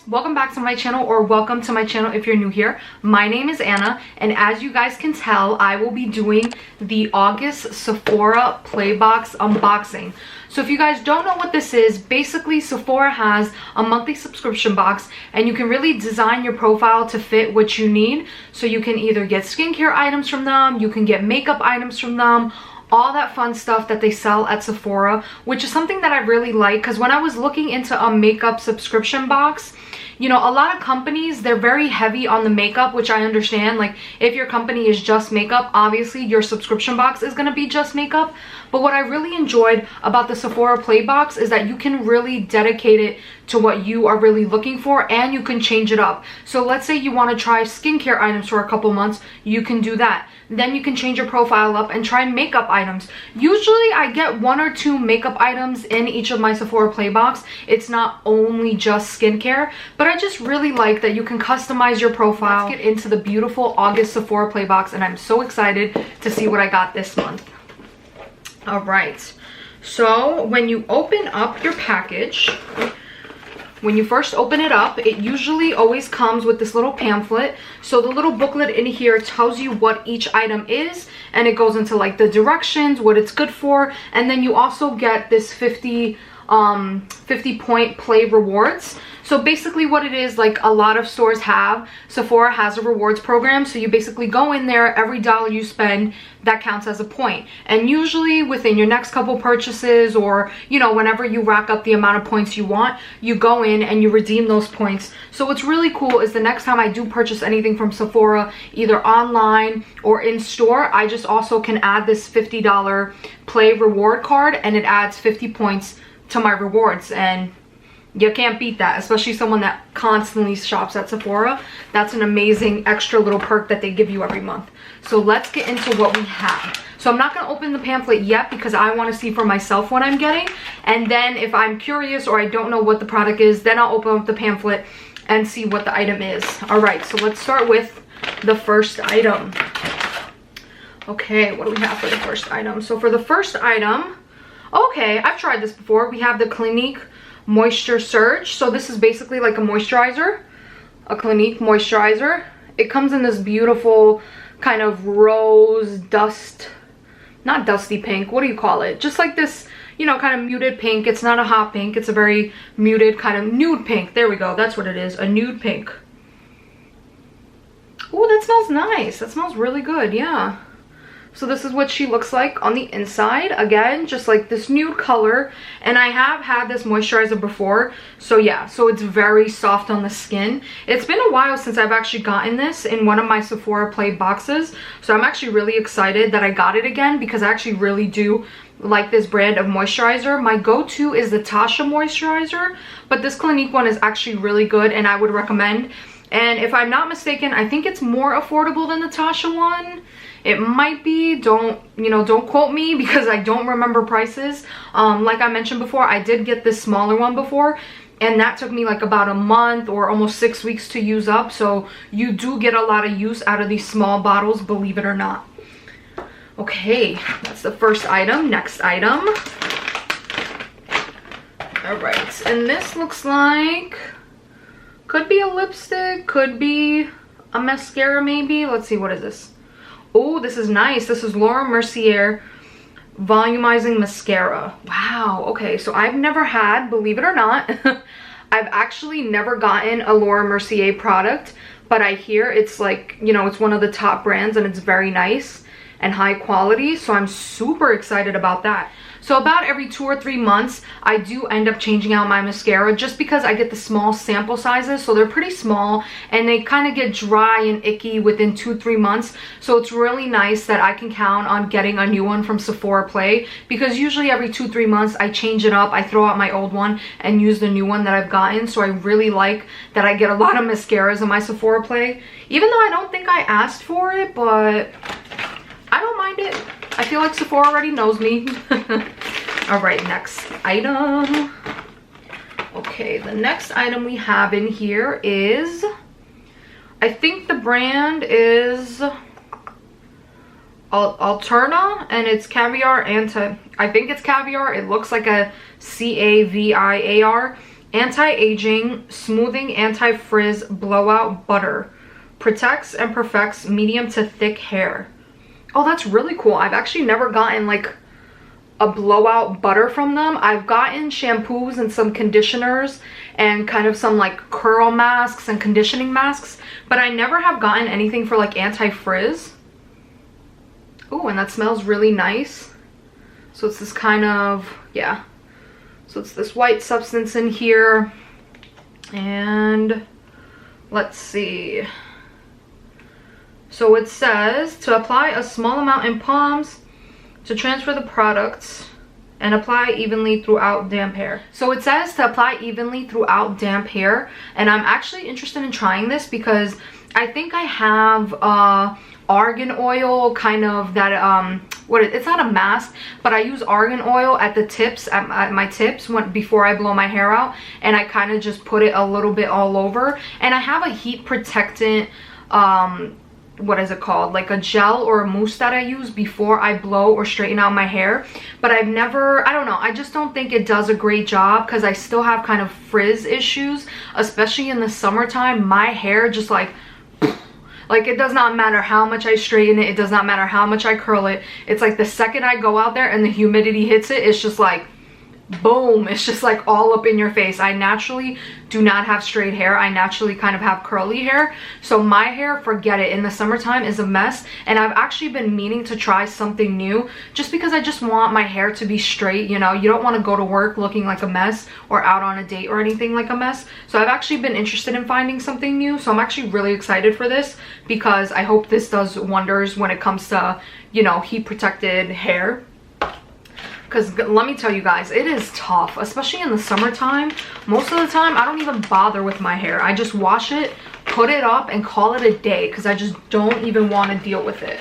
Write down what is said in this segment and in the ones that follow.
welcome back to my channel, or welcome to my channel if you're new here. My name is Anna, and as you guys can tell, I will be doing the August Sephora Playbox unboxing. So if you guys don't know what this is, basically Sephora has a monthly subscription box, and you can really design your profile to fit what you need. So you can either get skincare items from them, you can get makeup items from them, all that fun stuff that they sell at Sephora, which is something that I really like, because when I was looking into a makeup subscription box, you know, a lot of companies, they're very heavy on the makeup, which I understand. Like, if your company is just makeup, obviously your subscription box is going to be just makeup. But what I really enjoyed about the Sephora Playbox is that you can really dedicate it to what you are really looking for, and you can change it up. So let's say you want to try skincare items for a couple months, you can do that. Then you can change your profile up and try makeup items. Usually I get 1 or 2 makeup items in each of my Sephora Playbox. It's not only just skincare, but I just really like that you can customize your profile. Let's get into the beautiful August Sephora Playbox, and I'm so excited to see what I got this month. All right, so when you open up your package, when you first open it up, it usually always comes with this little pamphlet. So the little booklet in here tells you what each item is, and it goes into like the directions, what it's good for, and then you also get this 50 point play rewards. So basically what it is, like a lot of stores have, Sephora has a rewards program. So you basically go in there, every dollar you spend, that counts as a point. And usually within your next couple purchases, or, you know, whenever you rack up the amount of points you want, you go in and you redeem those points. So what's really cool is the next time I do purchase anything from Sephora, either online or in store, I just also can add this $50 play reward card, and it adds 50 points to my rewards. And you can't beat that, especially someone that constantly shops at Sephora. That's an amazing extra little perk that they give you every month. So let's get into what we have. So I'm not going to open the pamphlet yet because I want to see for myself what I'm getting. And then if I'm curious or I don't know what the product is, then I'll open up the pamphlet and see what the item is. All right, so let's start with the first item. Okay, what do we have for the first item? So for the first item, okay, I've tried this before. We have the Clinique Moisture Surge. So this is basically like a moisturizer, a Clinique moisturizer. It comes in this beautiful kind of rose dust, not dusty pink, what do you call it? Just like this, you know, kind of muted pink. It's not a hot pink, it's a very muted kind of nude pink. There we go, that's what it is, a nude pink. Oh, that smells nice. That smells really good, yeah. So this is what she looks like on the inside. Again, just like this nude color. And I have had this moisturizer before. So yeah, so it's very soft on the skin. It's been a while since I've actually gotten this in one of my Sephora Play boxes. So I'm actually really excited that I got it again, because I actually really do like this brand of moisturizer. My go-to is the Tasha moisturizer, but this Clinique one is actually really good and I would recommend. And if I'm not mistaken, I think it's more affordable than the Tasha one. It might be, don't quote me because I don't remember prices. Like I mentioned before, I did get this smaller one before, and that took me like about a month or almost 6 weeks to use up. So you do get a lot of use out of these small bottles, believe it or not. Okay, that's the first item. Next item. All right, and this looks like, could be a lipstick, could be a mascara maybe. Let's see, what is this? Oh, this is nice. This is Laura Mercier Volumizing Mascara. Wow, okay, so I've never had, believe it or not, I've actually never gotten a Laura Mercier product, but I hear it's like, you know, it's one of the top brands and it's very nice and high quality, so I'm super excited about that. So about every 2 or 3 months, I do end up changing out my mascara, just because I get the small sample sizes. So they're pretty small and they kind of get dry and icky within 2-3 months. So it's really nice that I can count on getting a new one from Sephora Play, because usually every 2-3 months I change it up. I throw out my old one and use the new one that I've gotten. So I really like that I get a lot of mascaras in my Sephora Play, even though I don't think I asked for it, but I don't mind it. I feel like Sephora already knows me. All right, next item. Okay, the next item we have in here is, I think the brand is Alterna, and it's caviar I think it's caviar. It looks like a Caviar. Anti-aging, smoothing, anti-frizz, blowout butter. Protects and perfects medium to thick hair. Oh, that's really cool. I've actually never gotten like a blowout butter from them. I've gotten shampoos and some conditioners and kind of some like curl masks and conditioning masks, but I never have gotten anything for like anti-frizz. Oh, and that smells really nice. So it's this kind of, yeah. So it's this white substance in here. And let's see. So it says to apply a small amount in palms, to transfer the products and apply evenly throughout damp hair. So it says to apply evenly throughout damp hair, and I'm actually interested in trying this because I think I have argan oil kind of that it's not a mask, but I use argan oil at the tips, at my tips before I blow my hair out, and I kind of just put it a little bit all over. And I have a heat protectant what is it called, like a gel or a mousse that I use before I blow or straighten out my hair, but I've never, I don't know, I just don't think it does a great job because I still have kind of frizz issues, especially in the summertime. My hair just like it does not matter how much I straighten it, it does not matter how much I curl it, it's like the second I go out there and the humidity hits it, it's just like boom, it's just like all up in your face. I naturally do not have straight hair. I naturally kind of have curly hair, so my hair, forget it, in the summertime is a mess. And I've actually been meaning to try something new just because I just want my hair to be straight. You know, you don't want to go to work looking like a mess or out on a date or anything like a mess. So I've actually been interested in finding something new, so I'm actually really excited for this because I hope this does wonders when it comes to, you know, heat protected hair. Because let me tell you guys, it is tough, especially in the summertime. Most of the time, I don't even bother with my hair. I just wash it, put it up, and call it a day because I just don't even want to deal with it.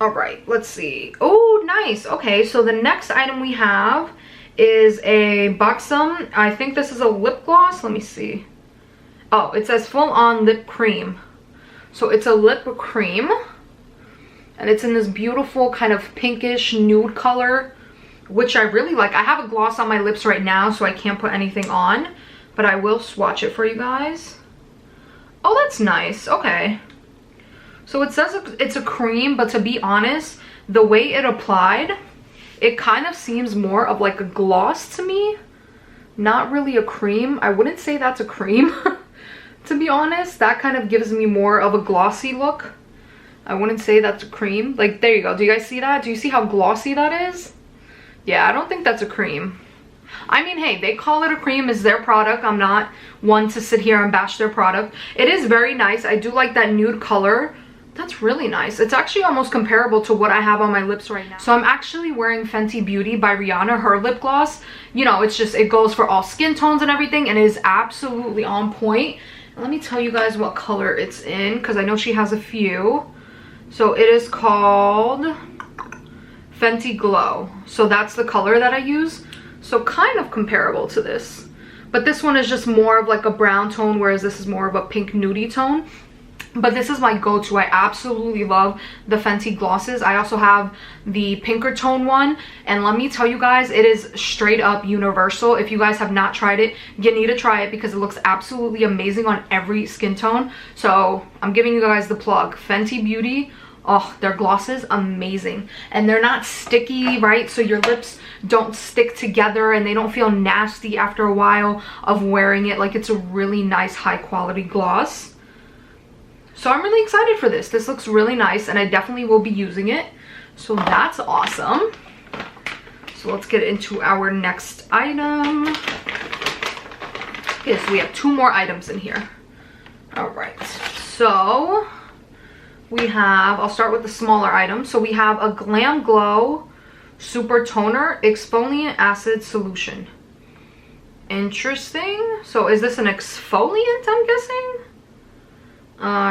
All right, let's see. Oh, nice. Okay, so the next item we have is a Buxom. I think this is a lip gloss. Let me see. Oh, it says full-on lip cream. So it's a lip cream. And it's in this beautiful kind of pinkish nude color, which I really like. I have a gloss on my lips right now, so I can't put anything on, but I will swatch it for you guys. Oh, that's nice. Okay. So it says it's a cream, but to be honest, the way it applied, it kind of seems more of like a gloss to me. Not really a cream. I wouldn't say that's a cream, to be honest. That kind of gives me more of a glossy look. I wouldn't say that's a cream. Like, there you go. Do you guys see that? Do you see how glossy that is? Yeah, I don't think that's a cream. I mean, hey, they call it a cream. It's their product. I'm not one to sit here and bash their product. It is very nice. I do like that nude color. That's really nice. It's actually almost comparable to what I have on my lips right now. So I'm actually wearing Fenty Beauty by Rihanna, her lip gloss. You know, it's just, it goes for all skin tones and everything, and it is absolutely on point. Let me tell you guys what color it's in, because I know she has a few. So it is called Fenty Glow. So that's the color that I use. So kind of comparable to this. But this one is just more of like a brown tone, whereas this is more of a pink nudie tone. But this is my go-to. I absolutely love the Fenty glosses. I also have the pinker tone one. And let me tell you guys, it is straight up universal. If you guys have not tried it, you need to try it because it looks absolutely amazing on every skin tone. So I'm giving you guys the plug. Fenty Beauty. Oh, their glosses, amazing. And they're not sticky, right? So your lips don't stick together and they don't feel nasty after a while of wearing it. Like, it's a really nice, high quality gloss. So I'm really excited for this. This looks really nice and I definitely will be using it. So that's awesome. So let's get into our next item. Okay, so we have 2 more items in here. All right, so we have, I'll start with the smaller items. So we have a Glam Glow Super Toner Exfoliant Acid Solution. Interesting. So is this an exfoliant, I'm guessing?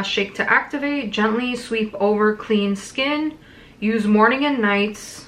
Shake to activate, gently sweep over clean skin, use morning and nights,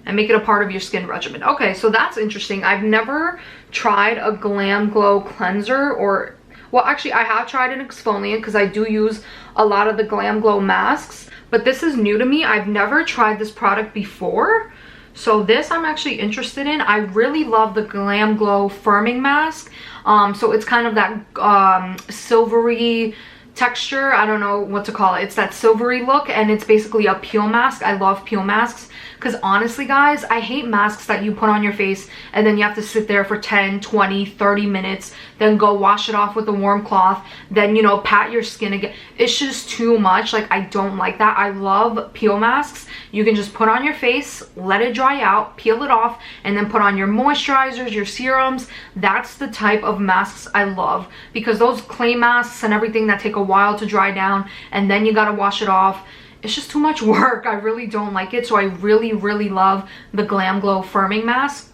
and make it a part of your skin regimen. Okay, so that's interesting. I've never tried a Glam Glow cleanser, or, well, actually I have tried an exfoliant because I do use a lot of the Glam Glow masks, but this is new to me. I've never tried this product before. So this I'm actually interested in. I really love the Glam Glow firming mask. So it's kind of that silvery texture. I don't know what to call it. It's that silvery look, and it's basically a peel mask. I love peel masks because honestly guys, I hate masks that you put on your face and then you have to sit there for 10, 20, 30 minutes, then go wash it off with a warm cloth, then, you know, pat your skin again. It's just too much. Like, I don't like that. I love peel masks. You can just put on your face, let it dry out, peel it off, and then put on your moisturizers, your serums. That's the type of masks I love, because those clay masks and everything that take a while to dry down and then you gotta wash it off, it's just too much work. I really don't like it. So I really love the Glam Glow firming mask.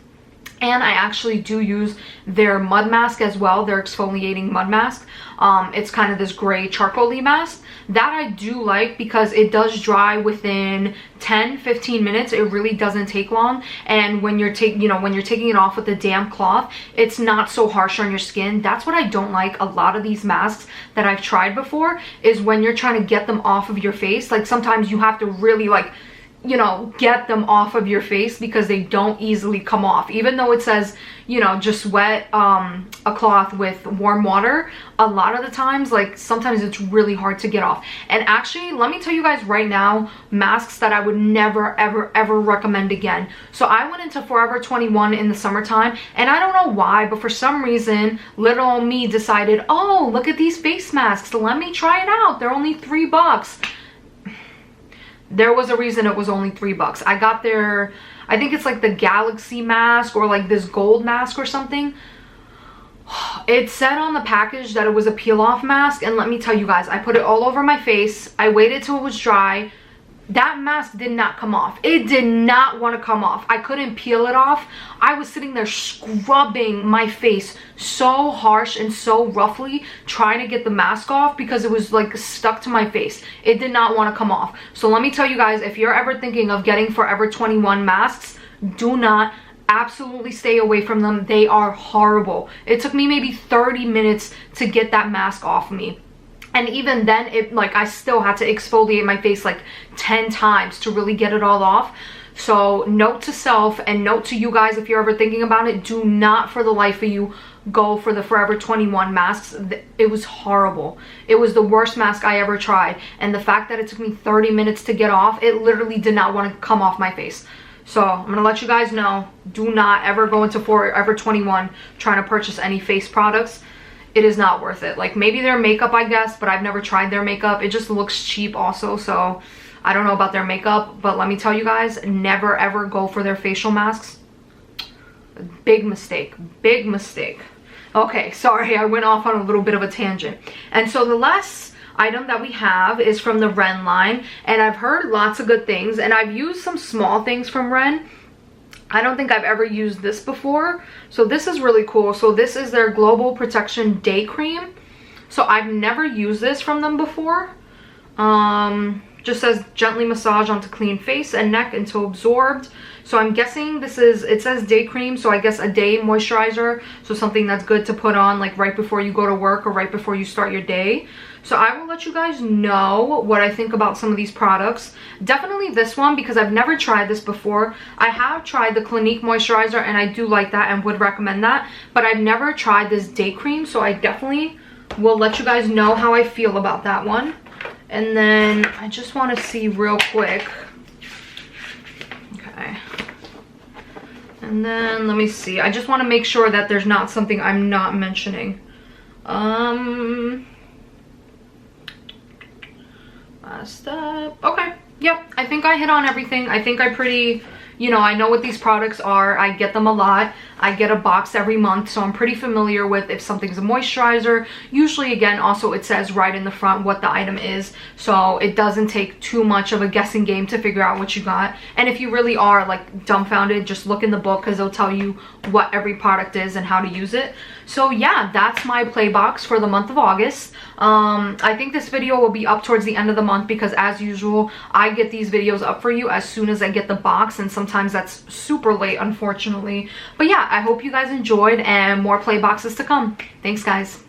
And I actually do use their mud mask as well, their exfoliating mud mask. It's kind of this gray charcoal-y mask that I do like because it does dry within 10-15 minutes. It really doesn't take long, and when you're taking it off with a damp cloth, it's not so harsh on your skin. That's what I don't like a lot of these masks that I've tried before, is when you're trying to get them off of your face. Like, sometimes you have to really, like, you know, get them off of your face because they don't easily come off. Even though it says, you know, just wet a cloth with warm water, a lot of the times, like, sometimes it's really hard to get off. And actually, let me tell you guys right now, masks that I would never ever recommend again. So I went into Forever 21 in the summertime, and I don't know why, but for some reason little old me decided, oh, look at these face masks, let me try it out, they're only $3. There was a reason it was only $3. I got their, I think it's like the Galaxy mask or like this gold mask or something. It said on the package that it was a peel off mask, and let me tell you guys, I put it all over my face. I waited till it was dry. That mask did not come off. It did not want to come off. I couldn't peel it off. I was sitting there scrubbing my face so harsh and so roughly trying to get the mask off because it was like stuck to my face. It did not want to come off. So let me tell you guys, if you're ever thinking of getting Forever 21 masks, do not, absolutely stay away from them. They are horrible. It took me maybe 30 minutes to get that mask off me. And even then, it, like, I still had to exfoliate my face like 10 times to really get it all off. So note to self, and note to you guys, if you're ever thinking about it, do not for the life of you go for the Forever 21 masks. It was horrible. It was the worst mask I ever tried. And the fact that it took me 30 minutes to get off, it literally did not want to come off my face. So I'm gonna let you guys know, do not ever go into Forever 21 trying to purchase any face products. It is not worth it. Like, maybe their makeup, I guess, but I've never tried their makeup. It just looks cheap also, so I don't know about their makeup. But let me tell you guys, never ever go for their facial masks. Big mistake. Big mistake. Okay, sorry, I went off on a little bit of a tangent. And so the last item that we have is from the Ren line, and I've heard lots of good things, and I've used some small things from Ren. I don't think I've ever used this before, so this is really cool. So this is their Global Protection Day Cream. So I've never used this from them before. Just says gently massage onto clean face and neck until absorbed. So I'm guessing this is, it says day cream, so I guess a day moisturizer. So something that's good to put on like right before you go to work or right before you start your day. So I will let you guys know what I think about some of these products. Definitely this one, because I've never tried this before. I have tried the Clinique moisturizer and I do like that and would recommend that, but I've never tried this day cream, so I definitely will let you guys know how I feel about that one. And then I just want to see real quick. Okay. And then let me see. I just want to make sure that there's not something I'm not mentioning. Last step. Okay. Yep. I think I hit on everything. I think I pretty, you know, I know what these products are. I get them a lot. I get a box every month, so I'm pretty familiar with if something's a moisturizer. Usually, again, also it says right in the front what the item is, so it doesn't take too much of a guessing game to figure out what you got. And if you really are like dumbfounded, just look in the book because they'll tell you what every product is and how to use it. So yeah, that's my play box for the month of August. I think this video will be up towards the end of the month because, as usual, I get these videos up for you as soon as I get the box, and sometimes that's super late, unfortunately. But yeah, I hope you guys enjoyed, and more play boxes to come. Thanks, guys.